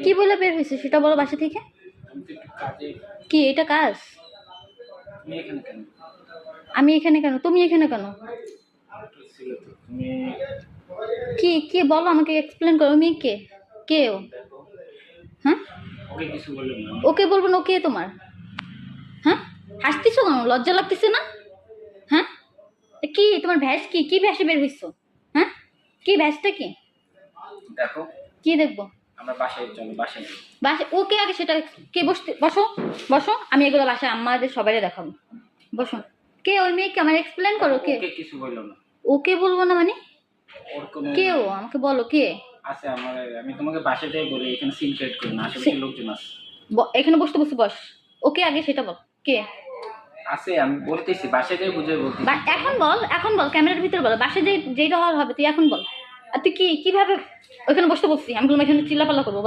কি বলে বের হয়েছে সেটা বলো বাসা থেকে। কি এটা কাজ? আমি এখানে কেন? তুমি এখানে কেন? কি কি বলো আমাকে, এক্সপ্লেন করো। মেয়ে কে? কে ও? হ্যাঁ ওকে বলবো না, কে তোমার? হ্যাঁ হাসতেছো কেন? লজ্জা লাগতেছে না? হ্যাঁ কি তোমার ভ্যাস? কি কি ভ্যাসে বের হইছো? হ্যাঁ কি ভ্যাসটা কি? দেখো কি দেখবো? আমরা বাসায় চলো, বাসায় বাসা ওকে আগে সেটা কে? বসতে বসো, বসো। আমি এগুলো বাসায় আমাদের সবাই দেখাবো। বসো। কে ওই মেয়েকে আমার এক্সপ্লেন করো। কে? কিছু বললো না। ওকে বলবো না মানে? ওর কোনো কে ও আমাকে বলো কে? আছে আমার, আমি তোমাকে বাসায় যাই বলি, এখানে সিন ক্রিয়েট করি না, আশেপাশে লোকজন আছে। এখানে বসতে বসতে বস। ওকে আগে সেটা বল কে আছে, আমি বলতেছি বাসায় যাই বুঝে বলতেছি। এখন বল, এখন বল, ক্যামেরার ভিতরে বল। বাসায় যেটা হওয়ার হবে তুই এখন বল। আর তুই কি কিভাবে ওখানে বসতে বসছি? আমি বললাম এখানে চিল্লাপাল্লা করবো।